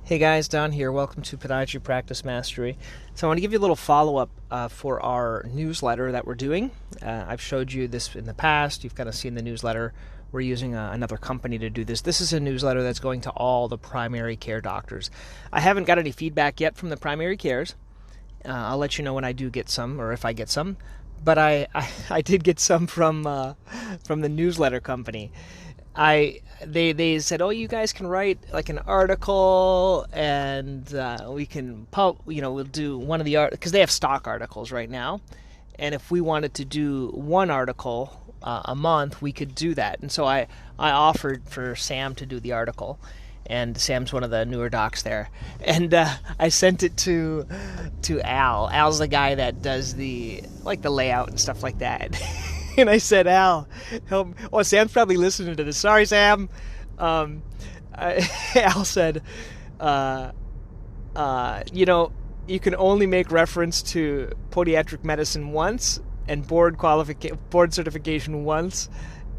Hey guys, Don here. Welcome to Podiatry Practice Mastery. So I want to give you a little follow-up for our newsletter that we're doing. I've showed you this in the past. You've kind of seen the newsletter. We're using another company to do this. This is a newsletter that's going to all the primary care doctors. I haven't got any feedback yet from the primary cares. I'll let you know when I do get some, or if I get some. But I did get some from the newsletter company. They said, oh, you guys can write like an article, and we can we'll do one of the art because they have stock articles right now, and if we wanted to do one article a month, we could do that. And so I offered for Sam to do the article, and Sam's one of the newer docs there, and I sent it to Al. Al's the guy that does the layout and stuff like that. And I said, Al, help. Oh, Sam's probably listening to this. Sorry, Sam. Al said, you can only make reference to podiatric medicine once and board certification once.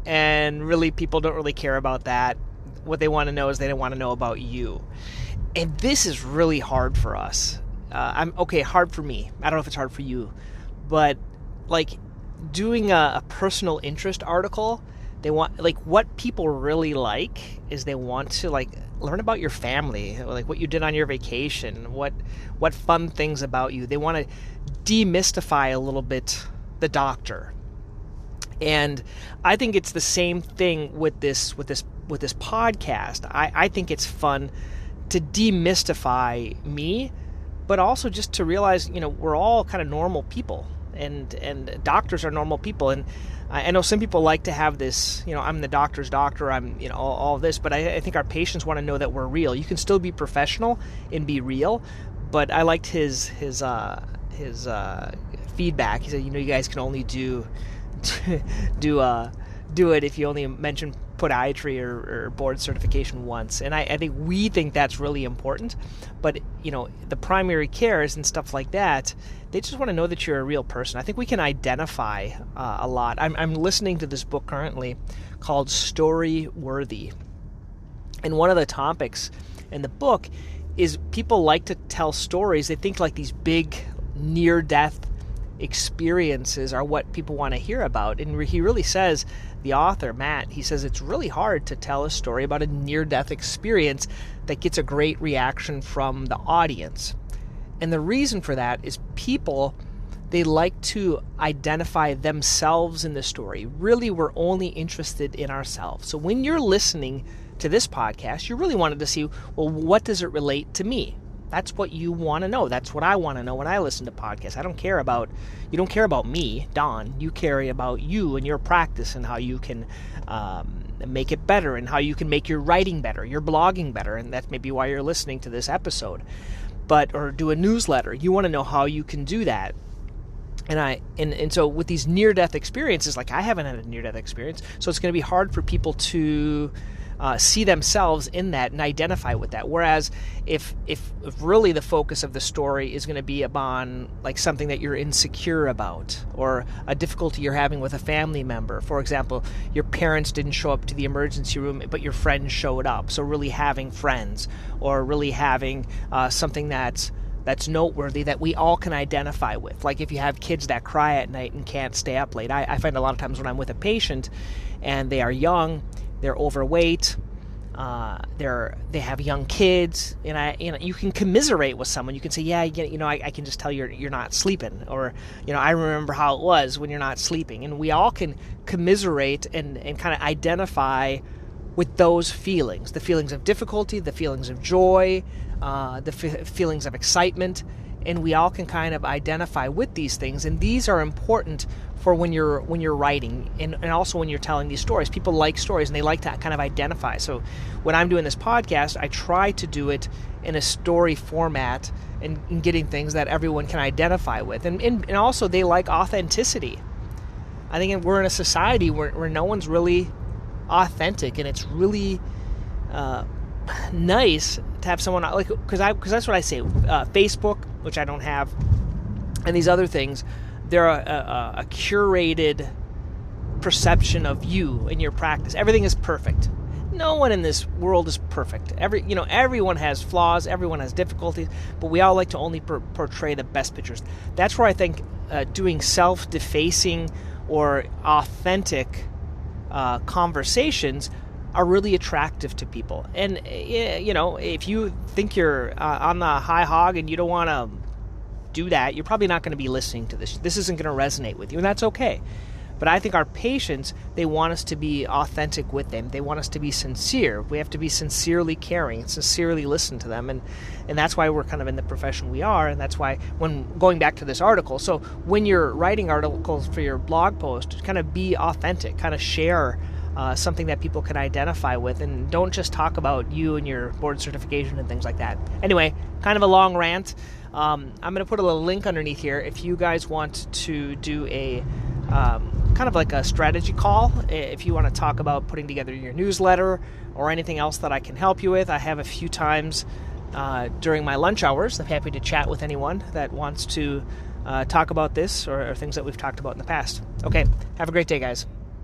And really, people don't really care about that. What they want to know is they don't want to know about you. And this is really hard for us. Hard for me. I don't know if it's hard for you. But, doing a personal interest article, they want, what people really like is they want to learn about your family, what you did on your vacation, what fun things about you. They want to demystify a little bit the doctor. And I think it's the same thing with this podcast. I think it's fun to demystify me, but also just to realize, we're all kind of normal people. And doctors are normal people, and I know some people like to have this, I'm the doctor's doctor, I'm, all of this, but I think our patients want to know that we're real. You can still be professional and be real, but I liked his feedback. He said, you guys can only do it if you only mention podiatry or board certification once. And I think we think that's really important, but the primary cares and stuff like that, they just want to know that you're a real person. I think we can identify a lot. I'm listening to this book currently called Story Worthy, and one of the topics in the book is people like to tell stories. They think these big near-death experiences are what people want to hear about. And he really says, the author, Matt, he says it's really hard to tell a story about a near-death experience that gets a great reaction from the audience. And the reason for that is people, they like to identify themselves in the story. Really, we're only interested in ourselves. So when you're listening to this podcast, you really wanted to see, well, what does it relate to me? That's what you want to know. That's what I want to know when I listen to podcasts. You don't care about me, Don. You care about you and your practice and how you can make it better and how you can make your writing better, your blogging better. And that's maybe why you're listening to this episode. Or do a newsletter. You want to know how you can do that. And so with these near-death experiences, I haven't had a near-death experience, so it's going to be hard for people to see themselves in that and identify with that. Whereas if really the focus of the story is going to be upon something that you're insecure about, or a difficulty you're having with a family member. For example, your parents didn't show up to the emergency room, but your friends showed up. So really having friends, or really having something that's noteworthy that we all can identify with. Like if you have kids that cry at night and can't stay up late. I find a lot of times when I'm with a patient and they are young, they're overweight, they have young kids, and you can commiserate with someone. You can say, yeah, I can just tell you're not sleeping, or I remember how it was when you're not sleeping, and we all can commiserate and kind of identify with those feelings, the feelings of difficulty, the feelings of joy, the feelings of excitement, and we all can kind of identify with these things, and these are important for when you're writing and also when you're telling these stories. People like stories and they like to kind of identify. So when I'm doing this podcast, I try to do it in a story format and getting things that everyone can identify with. And also they like authenticity. I think we're in a society where no one's really authentic, and it's really nice to have someone because that's what I say. Facebook, which I don't have, and these other things, they're a curated perception of you and your practice. Everything is perfect. no one in this world is perfect. Everyone has flaws, everyone has difficulties, but we all like to only portray the best pictures. That's where I think doing self-defacing or authentic conversations are really attractive to people. And if you think you're on the high hog and you don't want to do that, you're probably not going to be listening to this. This isn't going to resonate with you, and that's okay. But I think our patients, they want us to be authentic with them. They want us to be sincere. We have to be sincerely caring and sincerely listen to them. And that's why we're kind of in the profession we are. And that's why, when going back to this article, so when you're writing articles for your blog post, kind of be authentic, kind of share something that people can identify with, and don't just talk about you and your board certification and things like that. Anyway, kind of a long rant. I'm going to put a little link underneath here if you guys want to do a kind of like a strategy call, if you want to talk about putting together your newsletter or anything else that I can help you with. I have a few times during my lunch hours. I'm happy to chat with anyone that wants to talk about this or things that we've talked about in the past. Okay, have a great day, guys.